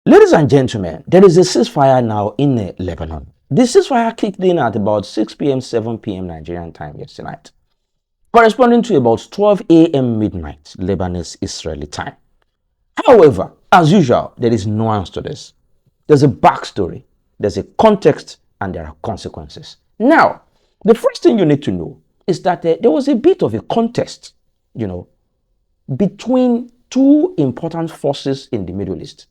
Ladies and gentlemen, there is a ceasefire now in Lebanon. The ceasefire kicked in at about 6 p.m., 7 p.m. Nigerian time yesterday night, corresponding to about 12 a.m. midnight Lebanese Israeli time. However, as usual, there is nuance to this. There's a backstory, there's a context, and there are consequences. Now, the first thing you need to know is that there was a bit of a contest, between two important forces in the Middle East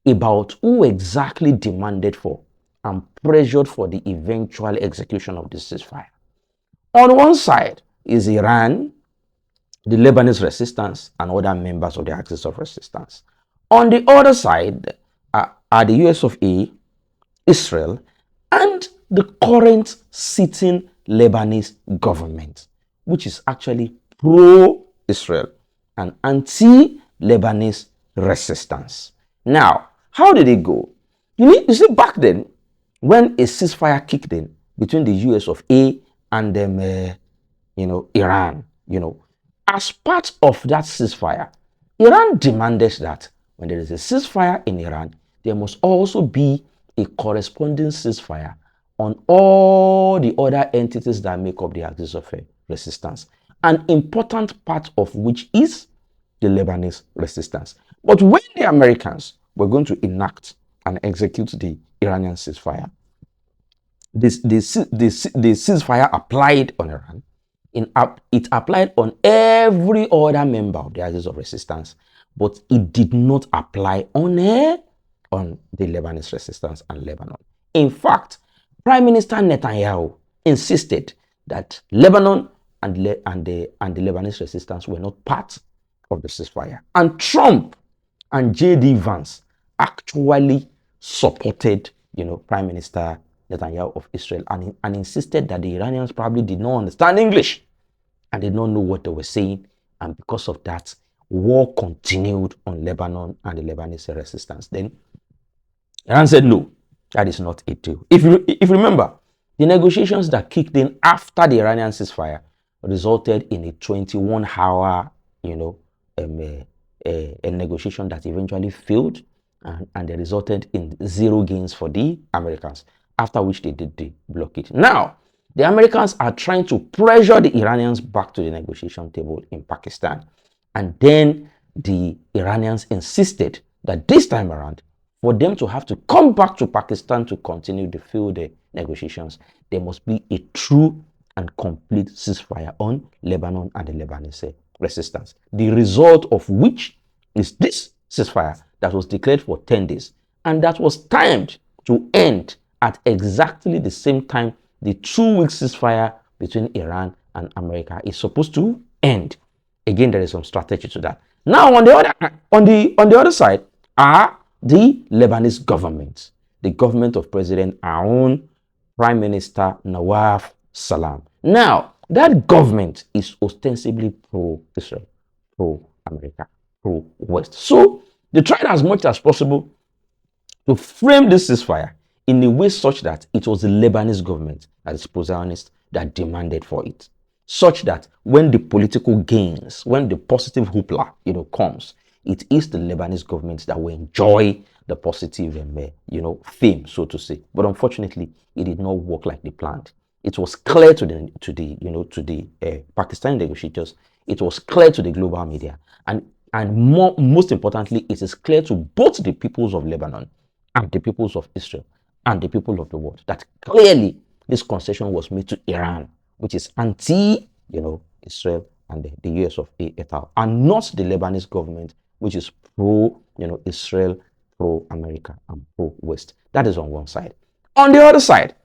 about who exactly demanded for and pressured for the eventual execution of the ceasefire. On one side is Iran, the Lebanese resistance, and other members of the Axis of Resistance. On the other side are the US of A, Israel, and the current sitting Lebanese government, which is actually pro-Israel and anti-Lebanese resistance. Now, how did it go? You see, back then, when a ceasefire kicked in between the US of A and Iran, as part of that ceasefire, Iran demanded that when there is a ceasefire in Iran, there must also be a corresponding ceasefire on all the other entities that make up the Axis of Resistance, an important part of which is the Lebanese resistance. But when the Americans were going to enact and execute the Iranian ceasefire, the ceasefire applied on Iran. It applied on every other member of the Axis of Resistance, but it did not apply on the Lebanese resistance and Lebanon. In fact, Prime Minister Netanyahu insisted that Lebanon and the Lebanese resistance were not part of the ceasefire. And Trump and J.D. Vance actually supported, Prime Minister Netanyahu of Israel and insisted that the Iranians probably did not understand English and did not know what they were saying. And because of that, war continued on Lebanon and the Lebanese resistance. Then Iran said, no, that is not a deal. If you remember, the negotiations that kicked in after the Iranian ceasefire resulted in a 21-hour, a negotiation that eventually failed, and they resulted in zero gains for the Americans, after which they did the blockade. Now, the Americans are trying to pressure the Iranians back to the negotiation table in Pakistan. And then the Iranians insisted that this time around, for them to have to come back to Pakistan to continue the field negotiations, there must be a true and complete ceasefire on Lebanon and the Lebanese resistance. The result of which is this ceasefire that was declared for 10 days and that was timed to end at exactly the same time the 2-week ceasefire between Iran and America is supposed to end. Again, there is some strategy to that. Now, on the other side are the Lebanese government, the government of President Aoun, Prime Minister Nawaf Salam. Now, that government is ostensibly pro-Israel, pro-America, pro-West. So, they tried as much as possible to frame this ceasefire in a way such that it was the Lebanese government, that is pro-Zionist, that demanded for it. Such that when the political gains, when the positive hoopla, comes, it is the Lebanese government that will enjoy the positive, fame, so to say. But unfortunately, it did not work like they planned. It was clear to the Pakistani negotiators. It was clear to the global media, and most importantly, it is clear to both the peoples of Lebanon and the peoples of Israel and the people of the world that clearly this concession was made to Iran, which is anti-Israel and the US of A et al., and not the Lebanese government, which is pro-Israel, pro-America, and pro-West. That is on one side. On the other side,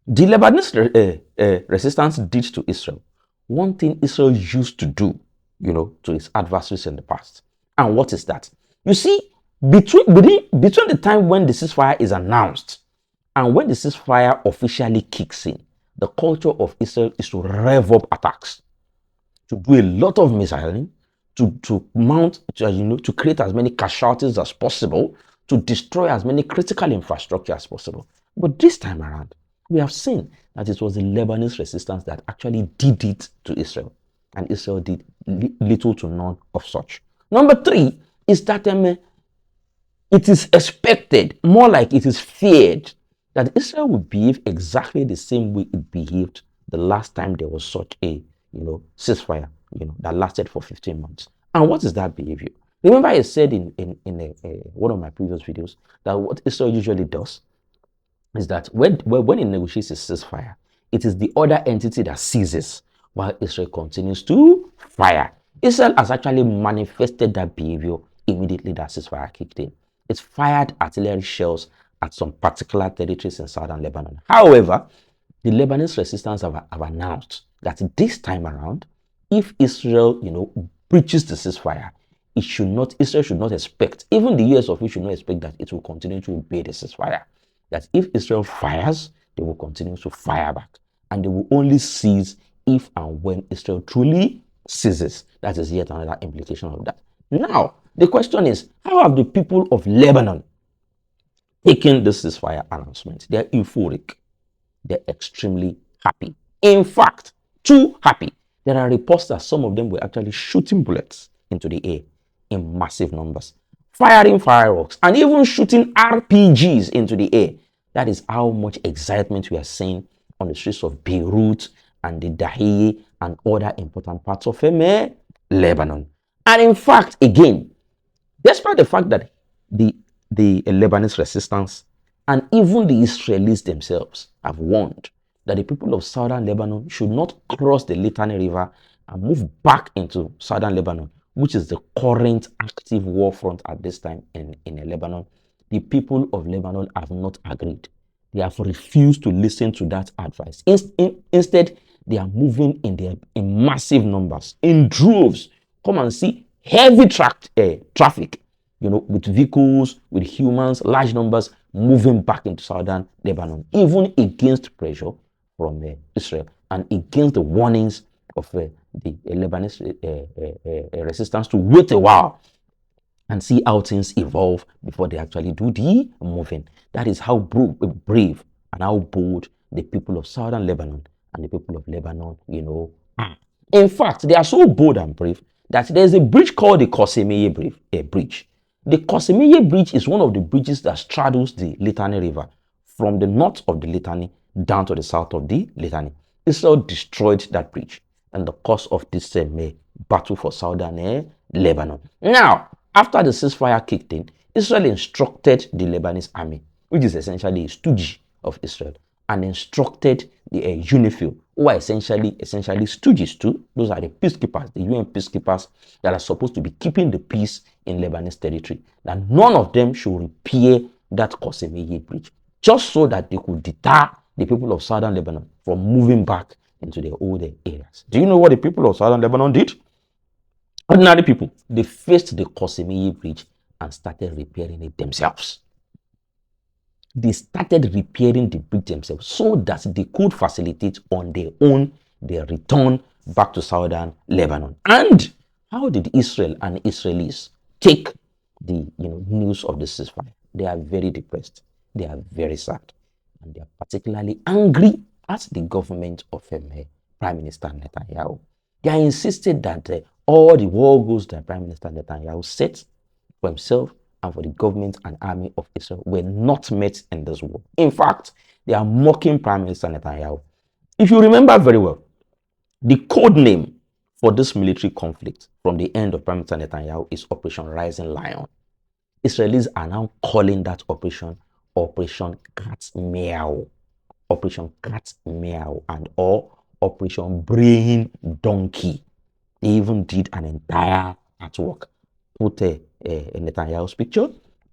the Lebanese resistance did to Israel one thing Israel used to do, to its adversaries in the past. And what is that? You see, between the time when the ceasefire is announced and when the ceasefire officially kicks in, the culture of Israel is to rev up attacks, to do a lot of missiling, to mount, to create as many casualties as possible, to destroy as many critical infrastructure as possible. But this time around, we have seen that it was the Lebanese resistance that actually did it to Israel, and Israel did little to none of such. Number 3 is that it is expected, more like it is feared, that Israel will behave exactly the same way it behaved the last time there was such a, ceasefire, that lasted for 15 months. And what is that behavior? Remember I said in one of my previous videos that what Israel usually does is that when it negotiates a ceasefire, it is the other entity that ceases while Israel continues to fire. Israel has actually manifested that behavior immediately that ceasefire kicked in. It fired artillery shells at some particular territories in southern Lebanon. However, the Lebanese resistance have announced that this time around, if Israel, breaches the ceasefire, Israel should not expect, even the US officials should not expect that it will continue to obey the ceasefire. That if Israel fires, they will continue to fire back. And they will only cease if and when Israel truly ceases. That is yet another implication of that. Now, the question is, how have the people of Lebanon taken this ceasefire announcement? They're euphoric. They're extremely happy. In fact, too happy. There are reports that some of them were actually shooting bullets into the air in massive numbers, firing fireworks, and even shooting RPGs into the air. That is how much excitement we are seeing on the streets of Beirut and the Dahieh and other important parts of Lebanon. And in fact, again, despite the fact that the Lebanese resistance and even the Israelis themselves have warned that the people of southern Lebanon should not cross the Litani River and move back into southern Lebanon, which is the current active war front at this time in Lebanon, the people of Lebanon have not agreed. They have refused to listen to that advice. Instead, they are moving in massive numbers, in droves. Come and see heavy traffic, with vehicles, with humans, large numbers moving back into southern Lebanon, even against pressure from Israel and against the warnings of the Lebanese resistance to wait a while and see how things evolve before they actually do the moving. That is how brave and how bold the people of southern Lebanon and the people of Lebanon, are. In fact, they are so bold and brave that there's a bridge called the Kosemeye Bridge. The Kosemeye Bridge is one of the bridges that straddles the Litani River from the north of the Litani down to the south of the Litani. Israel destroyed that bridge in the course of this battle for southern Lebanon. Now, after the ceasefire kicked in, Israel instructed the Lebanese army, which is essentially a stooge of Israel, and instructed the UNIFIL, who are essentially stooges too. Those are the peacekeepers, the UN peacekeepers that are supposed to be keeping the peace in Lebanese territory, that none of them should repair that Kosemeye Bridge, just so that they could deter the people of southern Lebanon from moving back into their old areas. Do you know what the people of southern Lebanon did? Ordinary people, they faced the Kosemeye Bridge and started repairing it themselves. They started repairing the bridge themselves so that they could facilitate on their own their return back to southern Lebanon. And how did Israel and Israelis take the news of the ceasefire? They are very depressed. They are very sad. And they are particularly angry at the government of Prime Minister Netanyahu. They are insisted that all the war goals that Prime Minister Netanyahu set for himself and for the government and army of Israel were not met in this war. In fact, they are mocking Prime Minister Netanyahu. If you remember very well, the code name for this military conflict from the end of Prime Minister Netanyahu is Operation Rising Lion. Israelis are now calling that operation Operation Cat Meow, Operation Cat Meow, and or Operation Brain Donkey. They even did an entire artwork. Put a Netanyahu's picture,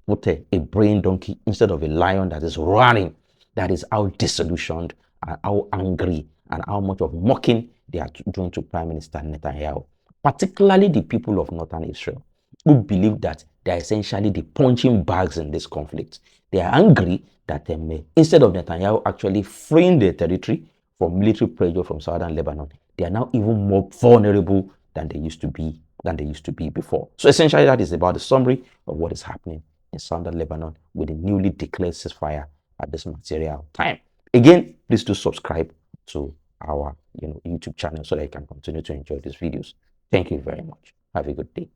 put a brain donkey instead of a lion that is running. That is how disillusioned and how angry and how much of mocking they are doing to Prime Minister Netanyahu. Particularly the people of northern Israel, who believe that they are essentially the punching bags in this conflict. They are angry that instead of Netanyahu actually freeing their territory from military pressure from southern Lebanon, they are now even more vulnerable than they used to be before. So essentially, that is about the summary of what is happening in southern Lebanon with the newly declared ceasefire at this material time. Again, please do subscribe to our YouTube channel so that you can continue to enjoy these videos. Thank you very much. Have a good day.